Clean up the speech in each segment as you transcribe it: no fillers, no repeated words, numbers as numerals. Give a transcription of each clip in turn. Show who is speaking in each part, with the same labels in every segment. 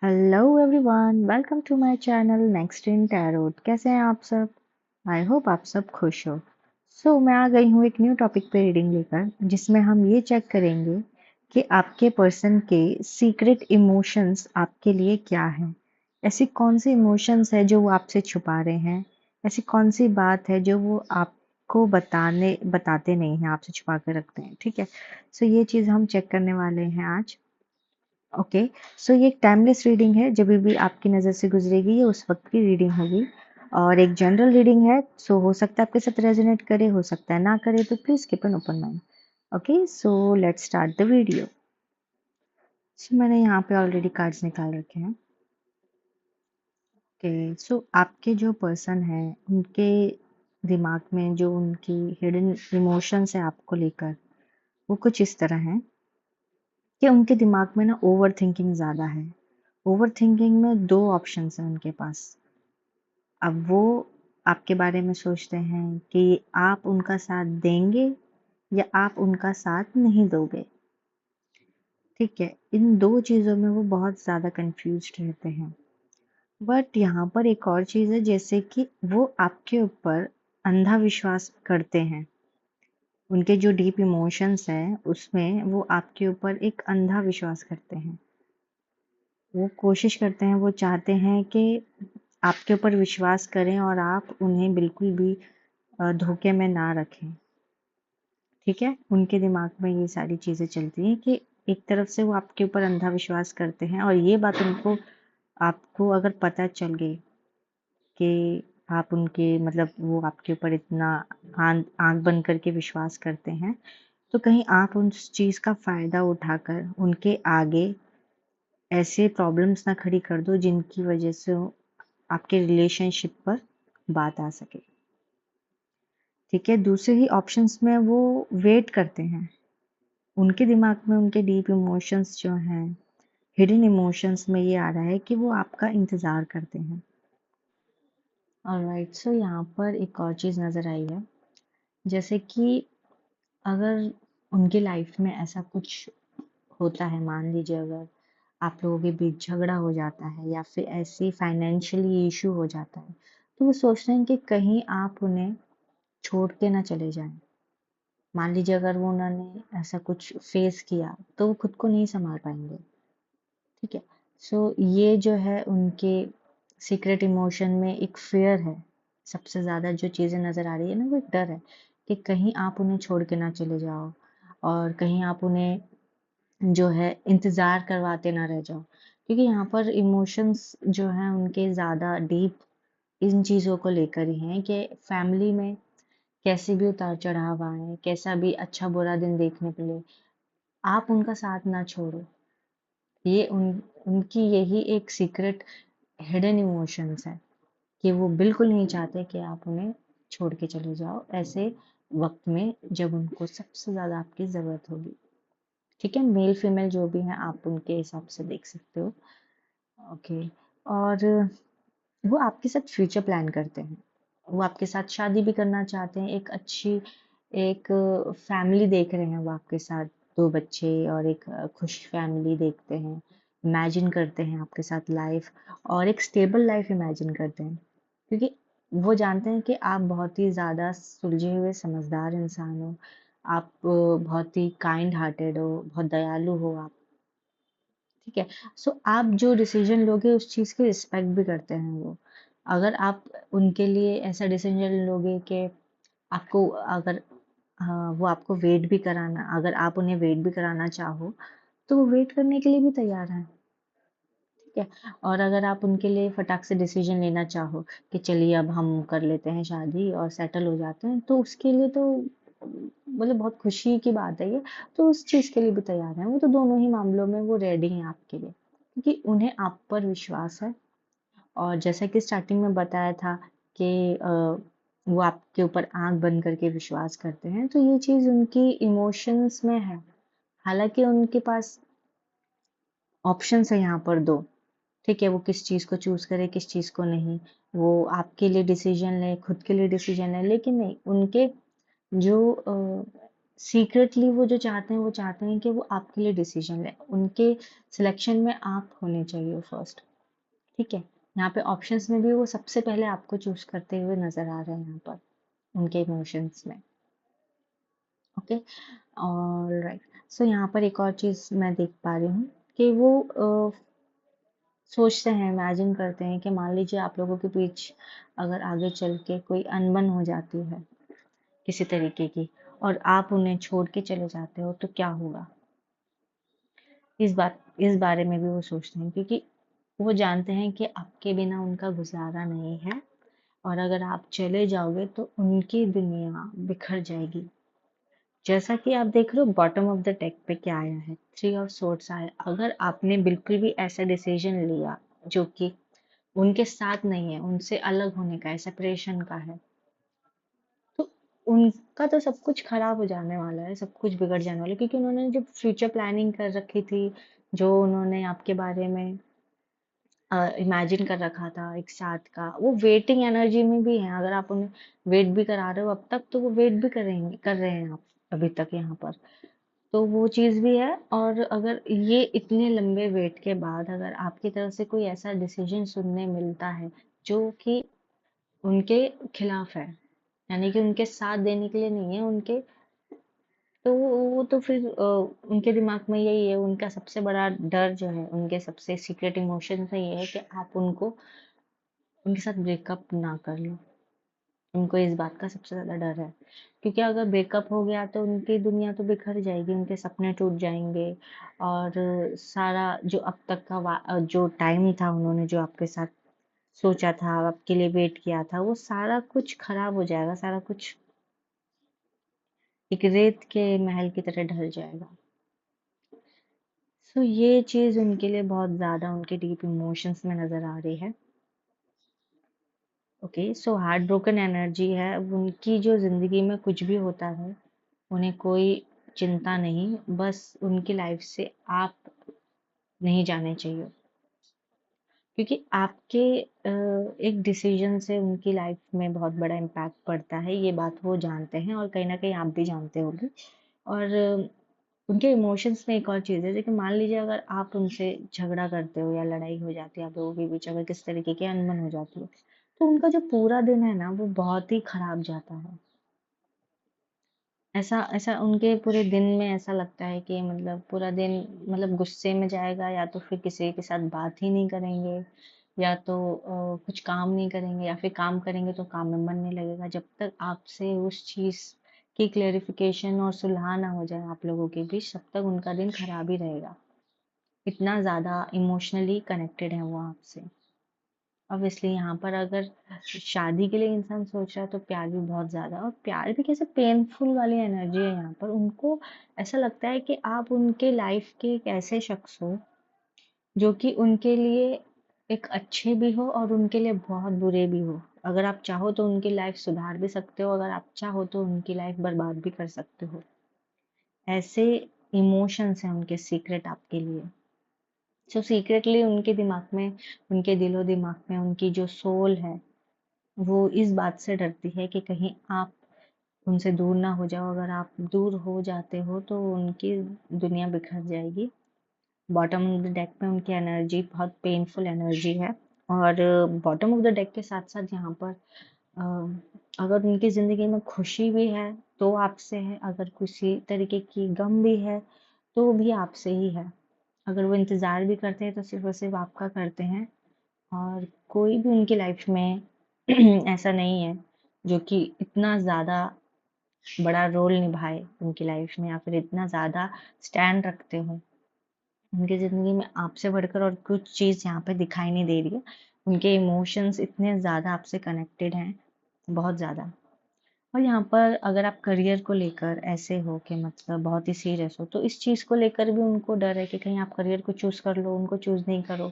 Speaker 1: Hello everyone, welcome to my channel next in tarot. कैसे हैं आप सब? आई होप आप सब खुश हो। मैं आ गई हूँ एक न्यू टॉपिक पे रीडिंग लेकर, जिसमें हम ये चेक करेंगे कि आपके पर्सन के सीक्रेट इमोशंस आपके लिए क्या हैं। ऐसी कौन सी इमोशंस है जो वो आपसे छुपा रहे हैं? ऐसी कौन सी बात है जो वो आपको बताते नहीं हैं, आपसे छुपा कर रखते हैं? ठीक है, ये चीज़ हम चेक करने वाले हैं आज। ओके, ये एक टाइमलेस रीडिंग है। जब भी आपकी नज़र से गुजरेगी ये उस वक्त की रीडिंग होगी, और एक जनरल रीडिंग है। हो सकता है आपके साथ रेजोनेट करे, हो सकता है ना करे, तो please keep an open mind. Okay, let's start the video. मैंने यहाँ पे ऑलरेडी कार्ड्स निकाल रखे हैं। ओके, आपके जो पर्सन है उनके दिमाग में जो उनकी हिडन इमोशंस है आपको लेकर, वो कुछ इस तरह है कि उनके दिमाग में ना ओवर थिंकिंग ज़्यादा है। ओवर थिंकिंग में दो ऑप्शंस हैं उनके पास। अब वो आपके बारे में सोचते हैं कि आप उनका साथ देंगे या आप उनका साथ नहीं दोगे। ठीक है, इन दो चीज़ों में वो बहुत ज़्यादा कंफ्यूज्ड रहते हैं। बट यहाँ पर एक और चीज़ है, जैसे कि वो आपके ऊपर अंधा विश्वास करते हैं। उनके जो डीप इमोशंस हैं उसमें वो आपके ऊपर एक अंधा विश्वास करते हैं। वो कोशिश करते हैं, वो चाहते हैं कि आपके ऊपर विश्वास करें और आप उन्हें बिल्कुल भी धोखे में ना रखें। ठीक है, उनके दिमाग में ये सारी चीज़ें चलती हैं कि एक तरफ से वो आपके ऊपर अंधा विश्वास करते हैं, और ये बात उनको आपको अगर पता चल गई कि आप उनके मतलब वो आपके ऊपर इतना आँख बंद करके विश्वास करते हैं, तो कहीं आप उस चीज़ का फ़ायदा उठाकर उनके आगे ऐसे प्रॉब्लम्स ना खड़ी कर दो जिनकी वजह से आपके रिलेशनशिप पर बात आ सके। ठीक है, दूसरे ही ऑप्शंस में वो वेट करते हैं। उनके दिमाग में उनके डीप इमोशंस जो हैं, हिडन इमोशंस में ये आ रहा है कि वो आपका इंतज़ार करते हैं। ऑलराइट, यहाँ पर एक और चीज़ नज़र आई है, जैसे कि अगर उनके लाइफ में ऐसा कुछ होता है, मान लीजिए अगर आप लोगों के बीच झगड़ा हो जाता है या फिर ऐसे फाइनेंशियली इशू हो जाता है, तो वो सोचते हैं कि कहीं आप उन्हें छोड़ के ना चले जाएं। मान लीजिए अगर वो उन्होंने ऐसा कुछ फेस किया तो वो खुद को नहीं संभाल पाएंगे। ठीक है, ये जो है उनके सीक्रेट इमोशन में एक फियर है। सबसे ज़्यादा जो चीज़ें नज़र आ रही है ना, वो एक डर है कि कहीं आप उन्हें छोड़ के ना चले जाओ, और कहीं आप उन्हें जो है इंतज़ार करवाते ना रह जाओ। क्योंकि यहाँ पर इमोशंस जो हैं उनके ज़्यादा डीप इन चीज़ों को लेकर ही हैं कि फैमिली में कैसे भी उतार चढ़ाव आए, कैसा भी अच्छा बुरा दिन देखने को मिले, आप उनका साथ ना छोड़ो। ये उनकी यही एक सीक्रेट हिडन इमोशंस है कि वो बिल्कुल नहीं चाहते कि आप उन्हें छोड़ के चले जाओ ऐसे वक्त में जब उनको सबसे ज़्यादा आपकी ज़रूरत होगी। ठीक है, मेल फीमेल जो भी हैं आप उनके हिसाब से देख सकते हो। ओके, और वो आपके साथ फ्यूचर प्लान करते हैं। वो आपके साथ शादी भी करना चाहते हैं, एक अच्छी एक फैमिली देख रहे हैं वो आपके साथ। दो बच्चे और एक खुश फैमिली देखते हैं, इमेजिन करते हैं आपके साथ लाइफ, और एक स्टेबल लाइफ इमेजिन करते हैं। क्योंकि वो जानते हैं कि आप बहुत ही ज़्यादा सुलझे हुए समझदार इंसान हो, आप बहुत ही काइंड हार्टेड हो, बहुत दयालु हो आप। ठीक है, आप जो डिसीजन लोगे उस चीज़ की रिस्पेक्ट भी करते हैं वो। अगर आप उनके लिए ऐसा डिसीजन लोगे कि आपको अगर वो आपको वेट भी कराना, अगर आप उन्हें वेट भी कराना चाहो तो वो वेट करने के लिए भी तैयार हैं। ठीक है, और अगर आप उनके लिए फटाक से डिसीजन लेना चाहो कि चलिए अब हम कर लेते हैं शादी और सेटल हो जाते हैं, तो उसके लिए तो मतलब बहुत खुशी की बात है ये। तो उस चीज़ के लिए भी तैयार हैं वो, तो दोनों ही मामलों में वो रेडी हैं आपके लिए, क्योंकि उन्हें आप पर विश्वास है। और जैसा कि स्टार्टिंग में बताया था कि वो आपके ऊपर आंख बंद करके विश्वास करते हैं, तो ये चीज़ उनकी इमोशंस में है। हालांकि उनके पास ऑप्शंस है यहाँ पर दो। ठीक है, वो किस चीज़ को चूज़ करे किस चीज़ को नहीं, वो आपके लिए डिसीजन ले, खुद के लिए डिसीजन ले, लेकिन नहीं, उनके जो सीक्रेटली वो जो चाहते हैं वो चाहते हैं कि वो आपके लिए डिसीजन ले, उनके सिलेक्शन में आप होने चाहिए फर्स्ट। ठीक है, यहाँ पे ऑप्शंस में भी वो सबसे पहले आपको चूज करते हुए नजर आ रहे हैं यहाँ पर उनके इमोशंस में। ओके, और राइट, सो यहाँ पर एक और चीज मैं देख पा रही हूँ कि वो सोचते हैं, इमेजिन करते हैं कि मान लीजिए आप लोगों के बीच अगर आगे चल के कोई अनबन हो जाती है किसी तरीके की, और आप उन्हें छोड़ के चले जाते हो तो क्या होगा। इस बारे में भी वो सोचते हैं, क्योंकि वो जानते हैं कि आपके बिना उनका गुजारा नहीं है, और अगर आप चले जाओगे तो उनकी दुनिया बिखर जाएगी। जैसा कि आप देख रहे हो बॉटम ऑफ द डेक पे क्या आया है, थ्री ऑफ सोर्ड्स आया। अगर आपने बिल्कुल भी ऐसा डिसीजन लिया जो कि उनके साथ नहीं है, उनसे अलग होने का है, सेपरेशन का है, तो उनका तो सब कुछ खराब हो जाने वाला है, सब कुछ बिगड़ जाने वाला है, क्योंकि उन्होंने जो फ्यूचर प्लानिंग कर रखी थी, जो उन्होंने आपके बारे में इमेजिन कर रखा था एक साथ का, वो वेटिंग एनर्जी में भी है। अगर आप उन्हें वेट भी करा रहे हो अब तक, तो वो वेट भी करेंगे, कर रहे हैं आप अभी तक यहाँ पर, तो वो चीज़ भी है। और अगर ये इतने लंबे वेट के बाद अगर आपकी तरफ से कोई ऐसा डिसीजन सुनने मिलता है जो कि उनके खिलाफ है, यानी कि उनके साथ देने के लिए नहीं है उनके, तो वो तो फिर उनके दिमाग में यही है, उनका सबसे बड़ा डर जो है, उनके सबसे सीक्रेट इमोशन से ये है कि आप उनको, उनके साथ ब्रेकअप ना कर लो। उनको इस बात का सबसे ज्यादा डर है, क्योंकि अगर ब्रेकअप हो गया तो उनकी दुनिया तो बिखर जाएगी, उनके सपने टूट जाएंगे, और सारा जो अब तक का जो टाइम था उन्होंने जो आपके साथ सोचा था, आपके लिए वेट किया था, वो सारा कुछ खराब हो जाएगा, सारा कुछ एक रेत के महल की तरह ढल जाएगा। सो ये चीज उनके लिए बहुत ज्यादा उनके डीप इमोशंस में नजर आ रही है। Okay, so heart broken energy है उनकी, जो जिंदगी में कुछ भी होता है उन्हें कोई चिंता नहीं, बस उनकी लाइफ से आप नहीं जाने चाहिए, क्योंकि आपके एक डिसीजन से उनकी लाइफ में बहुत बड़ा इम्पैक्ट पड़ता है, ये बात वो जानते हैं, और कहीं ना कहीं आप भी जानते होंगे। और उनके इमोशंस में एक और चीज़ है, जैसे कि मान लीजिए अगर आप उनसे झगड़ा करते हो या लड़ाई हो जाती है आप लोगों के बीच, अगर किस तरीके की अनबन हो जाती है, तो उनका जो पूरा दिन है ना वो बहुत ही खराब जाता है। ऐसा ऐसा उनके पूरे दिन में ऐसा लगता है कि मतलब पूरा दिन मतलब गुस्से में जाएगा, या तो फिर किसी के साथ बात ही नहीं करेंगे, या तो कुछ काम नहीं करेंगे, या फिर काम करेंगे तो काम में मन नहीं लगेगा, जब तक आपसे उस चीज की क्लेरिफिकेशन और सुलह ना हो जाए आप लोगों के बीच, तब तक उनका दिन खराब ही रहेगा। इतना ज्यादा इमोशनली कनेक्टेड है वो आपसे। ऑब्वियसली यहाँ पर अगर शादी के लिए इंसान सोच रहा है तो प्यार भी बहुत ज्यादा, और प्यार भी कैसे पेनफुल वाली एनर्जी है यहाँ पर। उनको ऐसा लगता है कि आप उनके लाइफ के एक ऐसे शख्स हो जो कि उनके लिए एक अच्छे भी हो और उनके लिए बहुत बुरे भी हो। अगर आप चाहो तो उनकी लाइफ सुधार भी सकते हो, अगर आप चाहो तो उनकी लाइफ बर्बाद भी कर सकते हो। ऐसे इमोशंस हैं उनके सीक्रेट आपके लिए। सो सीक्रेटली उनके दिमाग में, उनके दिलो दिमाग में उनकी जो सोल है वो इस बात से डरती है कि कहीं आप उनसे दूर ना हो जाओ। अगर आप दूर हो जाते हो तो उनकी दुनिया बिखर जाएगी। बॉटम ऑफ द डेक में उनकी एनर्जी बहुत पेनफुल एनर्जी है, और बॉटम ऑफ द डेक के साथ साथ यहाँ पर अगर उनकी ज़िंदगी में खुशी भी है तो आपसे है, अगर किसी तरीके की गम भी है तो भी आपसे ही है। अगर वो इंतज़ार भी करते हैं तो सिर्फ और सिर्फ आपका करते हैं, और कोई भी उनकी लाइफ में ऐसा नहीं है जो कि इतना ज़्यादा बड़ा रोल निभाए उनकी लाइफ में, या फिर इतना ज़्यादा स्टैंड रखते हो उनकी ज़िंदगी में आपसे बढ़कर। और कुछ चीज़ यहाँ पे दिखाई नहीं दे रही है, उनके इमोशंस इतने ज़्यादा आपसे कनेक्टेड हैं, बहुत ज़्यादा। और यहाँ पर अगर आप करियर को लेकर ऐसे हो कि मतलब बहुत ही सीरियस हो, तो इस चीज़ को लेकर भी उनको डर है कि कहीं आप करियर को चूज कर लो, उनको चूज नहीं करो।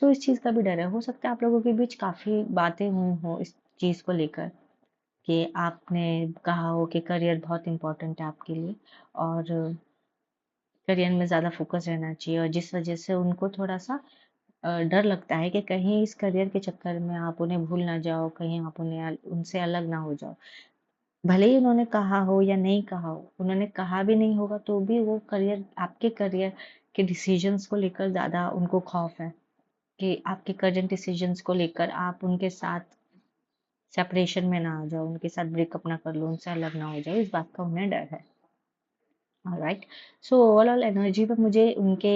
Speaker 1: सो इस चीज़ का भी डर है। हो सकता है आप लोगों के बीच काफ़ी बातें हुई हो इस चीज़ को लेकर, कि आपने कहा हो कि करियर बहुत इंपॉर्टेंट है आपके लिए, और करियर में ज़्यादा फोकस रहना चाहिए, और जिस वजह से उनको थोड़ा सा डर लगता है कि कहीं इस करियर के चक्कर में आप उन्हें भूल ना जाओ, कहीं आप उन्हें उनसे अलग ना हो जाओ। भले ही उन्होंने कहा हो या नहीं कहा हो, उन्होंने कहा भी नहीं होगा तो भी वो करियर, आपके करियर के डिसीजंस को लेकर ज़्यादा उनको खौफ है कि आपके करंट डिसीजंस को लेकर आप उनके साथ सेपरेशन में ना आ जाओ, उनके साथ ब्रेकअप ना कर लो, उनसे अलग ना हो जाओ, इस बात का उन्हें डर है। ऑलराइट, सो ओवरऑल एनर्जी पे मुझे उनके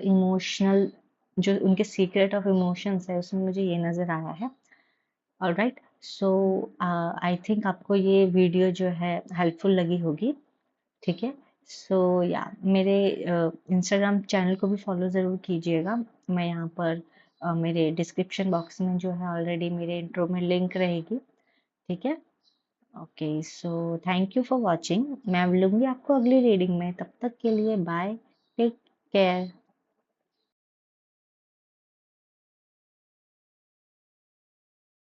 Speaker 1: इमोशनल, जो उनके सीक्रेट ऑफ इमोशंस है उसमें मुझे ये नज़र आया है। ऑलराइट, सो आई थिंक आपको ये वीडियो जो है हेल्पफुल लगी होगी। ठीक है, सो या मेरे इंस्टाग्राम चैनल को भी फॉलो ज़रूर कीजिएगा। मैं यहाँ पर मेरे डिस्क्रिप्शन बॉक्स में जो है ऑलरेडी मेरे इंट्रो में लिंक रहेगी। ठीक है, okay, so thank you for watching. मैं मिलूंगी आपको अगली रीडिंग में, तब तक के लिए बाय, टेक केयर।